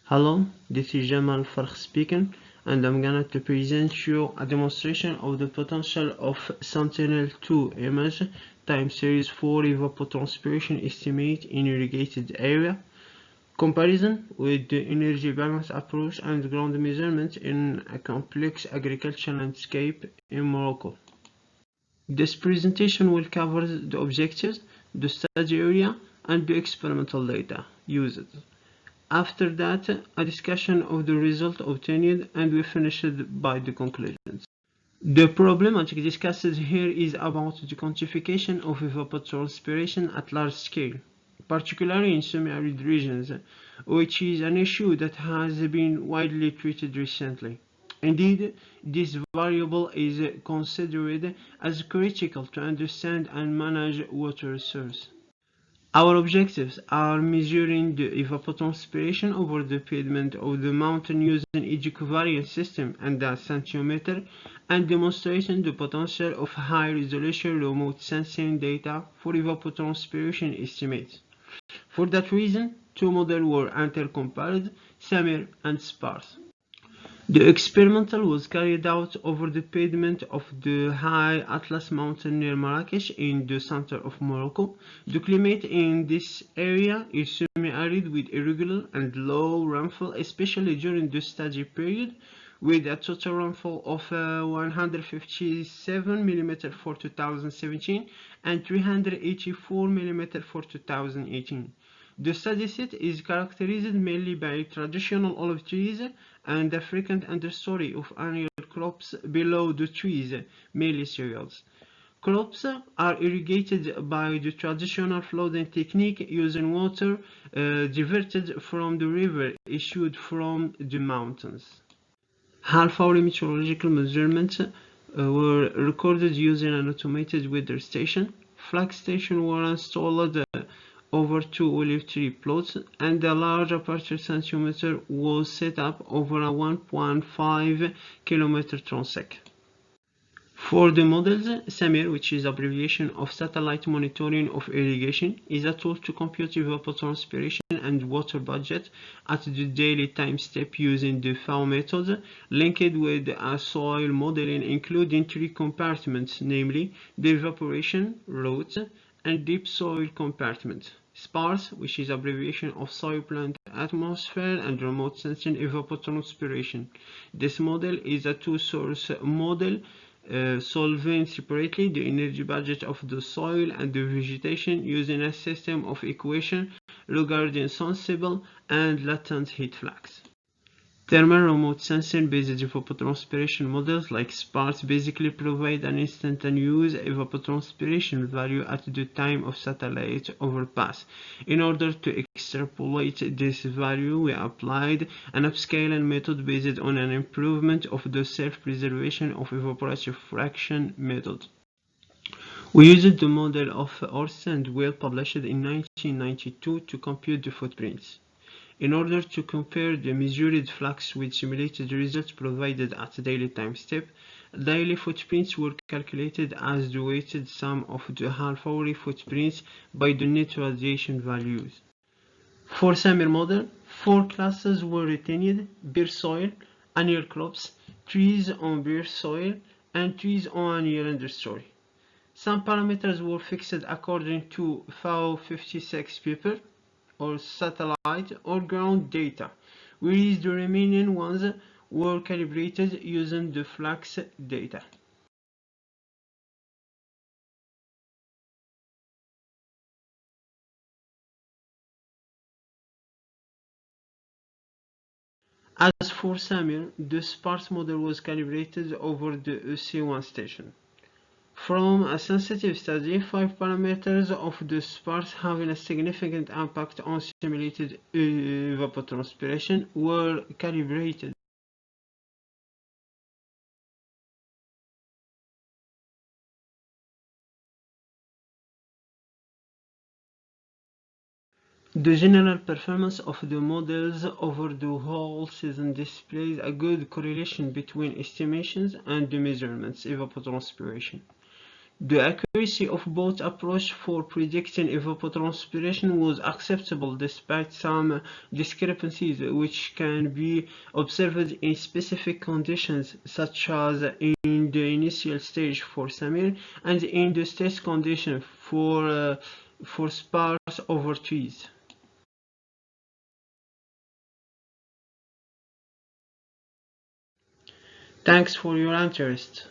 Hello, this is Jamal Farh speaking, and I'm gonna to present you a demonstration of the potential of Sentinel-2 image time series for evapotranspiration estimate in irrigated area, comparison with the energy balance approach and ground measurement in a complex agricultural landscape in Morocco. This presentation will cover the objectives, the study area, and the experimental data used. After that, a discussion of the result obtained, and we finish it by the conclusions. The problematic discussed here is about the quantification of evapotranspiration at large scale, particularly in semi-arid regions, which is an issue that has been widely treated recently. Indeed, this variable is considered as critical to understand and manage water resources. Our objectives are measuring the evapotranspiration over the pavement of the mountain using each covariance system and a sentiometer, and demonstrating the potential of high-resolution remote sensing data for evapotranspiration estimates. For that reason, two models were intercompared, SAMIR and SPARS. The experimental was carried out over the pavement of the high Atlas mountain near Marrakesh in the center of Morocco. The climate in this area is semi-arid with irregular and low rainfall, especially during the study period, with a total rainfall of 157 mm for 2017 and 384 mm for 2018. The study set is characterized mainly by traditional olive trees and a frequent understory of annual crops below the trees, mainly cereals. Crops are irrigated by the traditional flooding technique using water diverted from the river issued from the mountains. Half-hourly meteorological measurements were recorded using an automated weather station. Flag stations were installed over two olive tree plots, and a large aperture sentiometer was set up over a 1.5 km transect. For the models, SAMIR, which is abbreviation of Satellite Monitoring of Irrigation, is a tool to compute evapotranspiration and water budget at the daily time step using the FAO method, linked with a soil modeling including three compartments, namely the evaporation, root, and deep soil compartment. SPARS, which is abbreviation of Soil Plant Atmosphere and Remote Sensing Evapotranspiration. This model is a two-source model solving separately the energy budget of the soil and the vegetation using a system of equations regarding sensible and latent heat flux. Thermal remote sensing based evapotranspiration models like SPARS basically provide an instantaneous evapotranspiration value at the time of satellite overpass. In order to extrapolate this value, we applied an upscaling method based on an improvement of the self-preservation of evaporative fraction method. We used the model of Ørsted and Weil published in 1992 to compute the footprints. In order to compare the measured flux with simulated results provided at daily time step, daily footprints were calculated as the weighted sum of the half-hourly footprints by the net radiation values. For SAMIR model, four classes were retained: bare soil, annual crops, trees on bare soil, and trees on annual understory. Some parameters were fixed according to FAO 56 paper, or satellite or ground data, whereas the remaining ones were calibrated using the flux data. As for SAMIR, the SPARS model was calibrated over the EC1 station. From a sensitive study, 5 parameters of the SPARS having a significant impact on simulated evapotranspiration were calibrated. The general performance of the models over the whole season displays a good correlation between estimations and the measurements evapotranspiration. The accuracy of both approaches for predicting evapotranspiration was acceptable despite some discrepancies which can be observed in specific conditions such as in the initial stage for Samir and in the test condition for sparse over trees. Thanks for your interest.